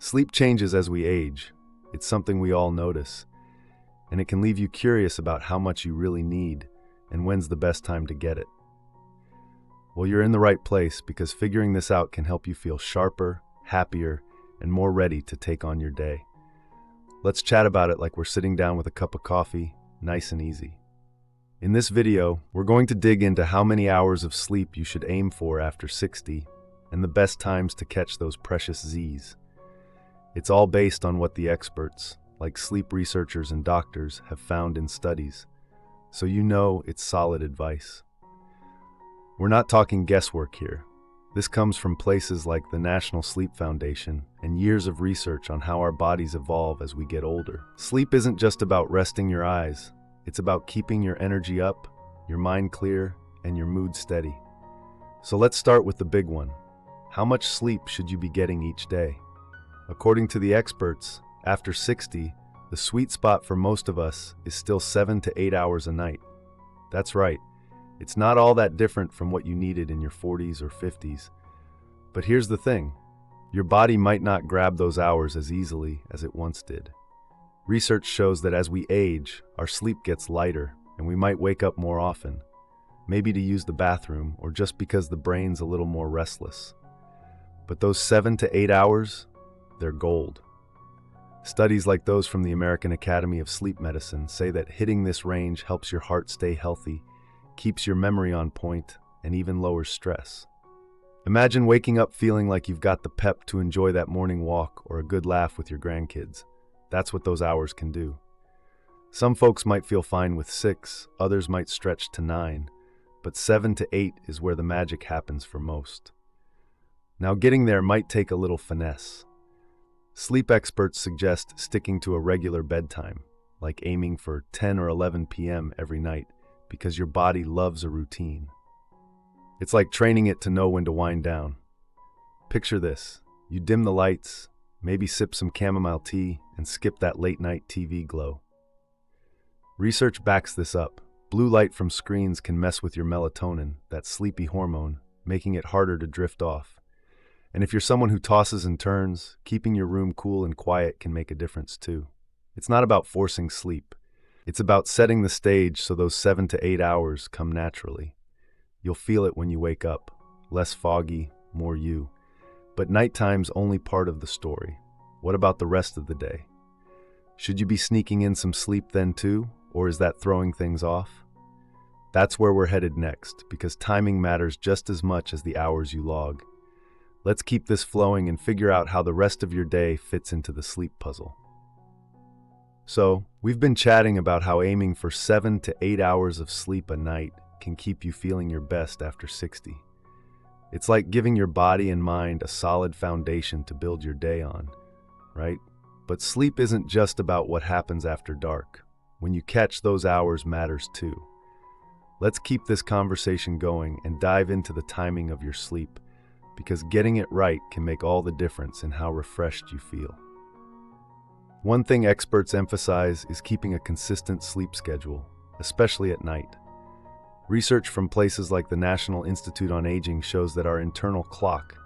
Sleep changes as we age. It's something we all notice, and it can leave you curious about how much you really need and when's the best time to get it. Well, you're in the right place because figuring this out can help you feel sharper, happier, and more ready to take on your day. Let's chat about it like we're sitting down with a cup of coffee, nice and easy. In this video, we're going to dig into how many hours of sleep you should aim for after 60 and the best times to catch those precious Z's. It's all based on what the experts, like sleep researchers and doctors, have found in studies, so you know it's solid advice. We're not talking guesswork here. This comes from places like the National Sleep Foundation and years of research on how our bodies evolve as we get older. Sleep isn't just about resting your eyes. It's about keeping your energy up, your mind clear, and your mood steady. So let's start with the big one. How much sleep should you be getting each day? According to the experts, after 60, the sweet spot for most of us is still 7 to 8 hours a night. That's right. It's not all that different from what you needed in your 40s or 50s. But here's the thing. Your body might not grab those hours as easily as it once did. Research shows that as we age, our sleep gets lighter and we might wake up more often, maybe to use the bathroom or just because the brain's a little more restless. But those 7 to 8 hours, they're gold. Studies like those from the American Academy of Sleep Medicine say that hitting this range helps your heart stay healthy, keeps your memory on point, and even lowers stress. Imagine waking up feeling like you've got the pep to enjoy that morning walk or a good laugh with your grandkids. That's what those hours can do. Some folks might feel fine with 6, others might stretch to 9, but 7 to 8 is where the magic happens for most. Now, getting there might take a little finesse. Sleep experts suggest sticking to a regular bedtime, like aiming for 10 or 11 p.m. every night, because your body loves a routine. It's like training it to know when to wind down. Picture this. You dim the lights, maybe sip some chamomile tea, and skip that late-night TV glow. Research backs this up. Blue light from screens can mess with your melatonin, that sleepy hormone, making it harder to drift off. And if you're someone who tosses and turns, keeping your room cool and quiet can make a difference too. It's not about forcing sleep. It's about setting the stage so those 7 to 8 hours come naturally. You'll feel it when you wake up. Less foggy, more you. But nighttime's only part of the story. What about the rest of the day? Should you be sneaking in some sleep then too, or is that throwing things off? That's where we're headed next, because timing matters just as much as the hours you log. Let's keep this flowing and figure out how the rest of your day fits into the sleep puzzle. So, we've been chatting about how aiming for 7 to 8 hours of sleep a night can keep you feeling your best after 60. It's like giving your body and mind a solid foundation to build your day on, right? But sleep isn't just about what happens after dark. When you catch those hours matters too. Let's keep this conversation going and dive into the timing of your sleep, because getting it right can make all the difference in how refreshed you feel. One thing experts emphasize is keeping a consistent sleep schedule, especially at night. Research from places like the National Institute on Aging shows that our internal clock,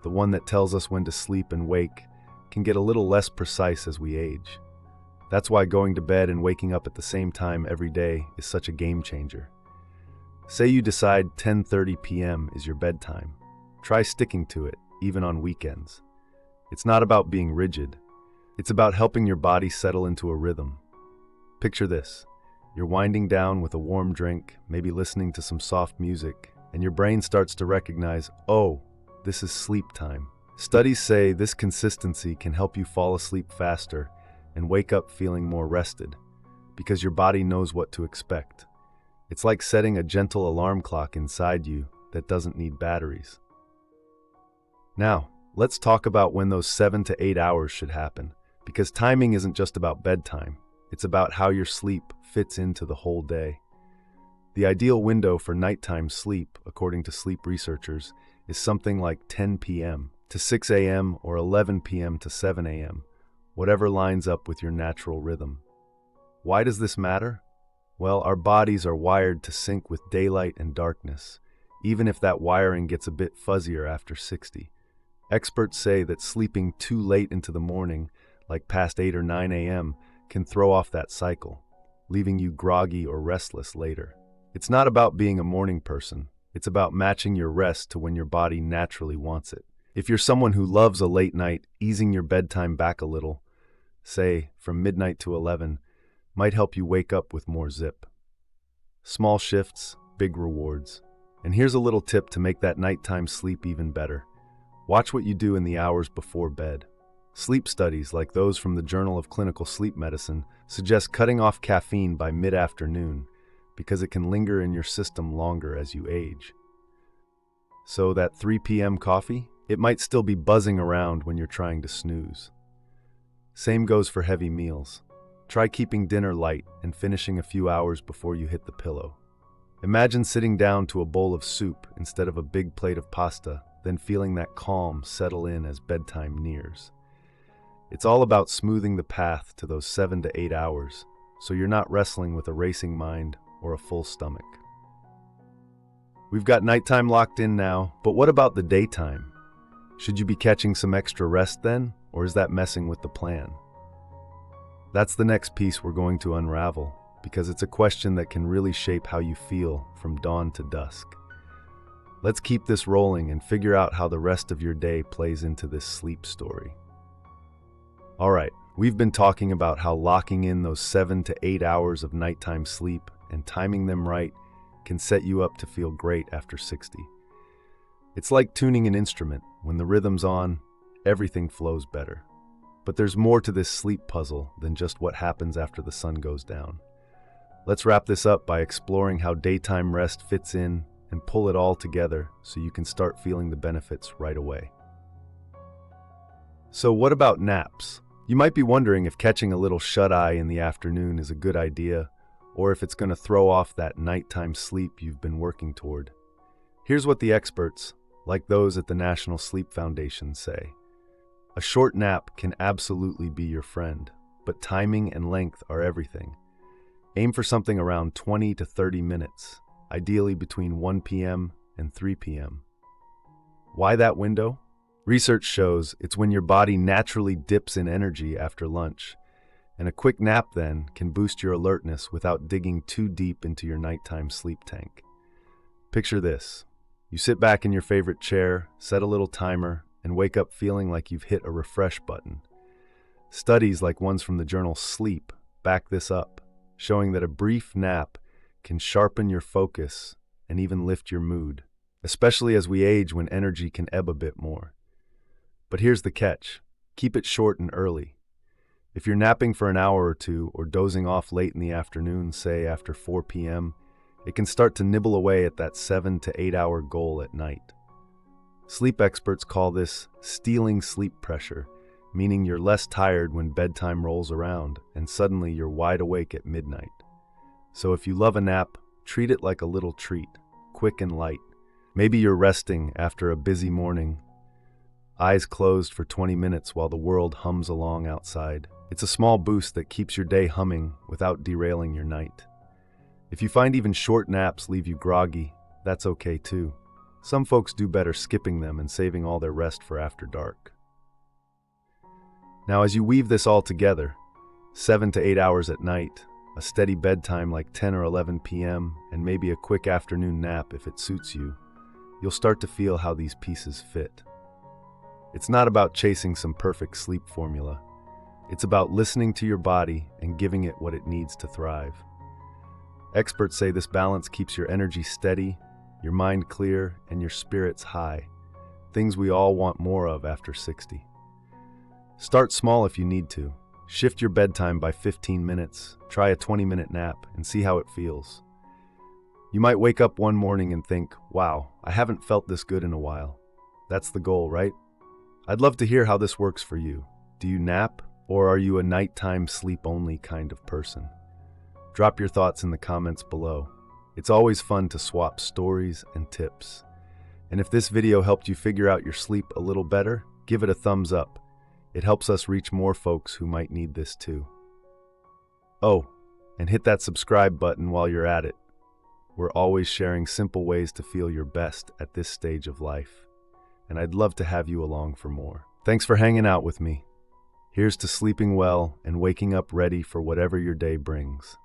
the one that tells us when to sleep and wake, can get a little less precise as we age. That's why going to bed and waking up at the same time every day is such a game changer. Say you decide 10:30 p.m. is your bedtime. Try sticking to it, even on weekends. It's not about being rigid. It's about helping your body settle into a rhythm. Picture this. You're winding down with a warm drink, maybe listening to some soft music, and your brain starts to recognize, oh, this is sleep time. Studies say this consistency can help you fall asleep faster and wake up feeling more rested, because your body knows what to expect. It's like setting a gentle alarm clock inside you that doesn't need batteries. Now, let's talk about when those 7 to 8 hours should happen, because timing isn't just about bedtime. It's about how your sleep fits into the whole day. The ideal window for nighttime sleep, according to sleep researchers, is something like 10 p.m. to 6 a.m. or 11 p.m. to 7 a.m., whatever lines up with your natural rhythm. Why does this matter? Well, our bodies are wired to sync with daylight and darkness, even if that wiring gets a bit fuzzier after 60. Experts say that sleeping too late into the morning, like past 8 or 9 a.m., can throw off that cycle, leaving you groggy or restless later. It's not about being a morning person. It's about matching your rest to when your body naturally wants it. If you're someone who loves a late night, easing your bedtime back a little, say from midnight to 11, might help you wake up with more zip. Small shifts, big rewards. And here's a little tip to make that nighttime sleep even better. Watch what you do in the hours before bed. Sleep studies, like those from the Journal of Clinical Sleep Medicine, suggest cutting off caffeine by mid-afternoon because it can linger in your system longer as you age. So that 3 p.m. coffee, it might still be buzzing around when you're trying to snooze. Same goes for heavy meals. Try keeping dinner light and finishing a few hours before you hit the pillow. Imagine sitting down to a bowl of soup instead of a big plate of pasta, then feeling that calm settle in as bedtime nears. It's all about smoothing the path to those 7 to 8 hours, so you're not wrestling with a racing mind or a full stomach. We've got nighttime locked in now, but what about the daytime? Should you be catching some extra rest then, or is that messing with the plan? That's the next piece we're going to unravel, because it's a question that can really shape how you feel from dawn to dusk. Let's keep this rolling and figure out how the rest of your day plays into this sleep story. All right, we've been talking about how locking in those 7 to 8 hours of nighttime sleep and timing them right can set you up to feel great after 60. It's like tuning an instrument. When the rhythm's on, everything flows better. But there's more to this sleep puzzle than just what happens after the sun goes down. Let's wrap this up by exploring how daytime rest fits in and pull it all together so you can start feeling the benefits right away. So what about naps? You might be wondering if catching a little shut-eye in the afternoon is a good idea, or if it's going to throw off that nighttime sleep you've been working toward. Here's what the experts, like those at the National Sleep Foundation, say. A short nap can absolutely be your friend, but timing and length are everything. Aim for something around 20 to 30 minutes, ideally between 1 p.m. and 3 p.m. Why that window? Research shows it's when your body naturally dips in energy after lunch, and a quick nap then can boost your alertness without digging too deep into your nighttime sleep tank. Picture this. You sit back in your favorite chair, set a little timer, and wake up feeling like you've hit a refresh button. Studies like ones from the journal Sleep back this up, showing that a brief nap can sharpen your focus and even lift your mood, especially as we age when energy can ebb a bit more. But here's the catch. Keep it short and early. If you're napping for an hour or two or dozing off late in the afternoon, say after 4 p.m., it can start to nibble away at that 7 to 8 hour goal at night. Sleep experts call this stealing sleep pressure, meaning you're less tired when bedtime rolls around and suddenly you're wide awake at midnight. So if you love a nap, treat it like a little treat, quick and light. Maybe you're resting after a busy morning, eyes closed for 20 minutes while the world hums along outside. It's a small boost that keeps your day humming without derailing your night. If you find even short naps leave you groggy, that's okay too. Some folks do better skipping them and saving all their rest for after dark. Now, as you weave this all together, 7 to 8 hours at night, a steady bedtime like 10 or 11 p.m., and maybe a quick afternoon nap if it suits you, you'll start to feel how these pieces fit. It's not about chasing some perfect sleep formula. It's about listening to your body and giving it what it needs to thrive. Experts say this balance keeps your energy steady, your mind clear, and your spirits high, things we all want more of after 60. Start small if you need to. Shift your bedtime by 15 minutes, try a 20-minute nap, and see how it feels. You might wake up one morning and think, wow, I haven't felt this good in a while. That's the goal, right? I'd love to hear how this works for you. Do you nap, or are you a nighttime sleep-only kind of person? Drop your thoughts in the comments below. It's always fun to swap stories and tips. And if this video helped you figure out your sleep a little better, give it a thumbs up. It helps us reach more folks who might need this too. Oh, and hit that subscribe button while you're at it. We're always sharing simple ways to feel your best at this stage of life. and I'd love to have you along for more. Thanks for hanging out with me. Here's to sleeping well and waking up ready for whatever your day brings.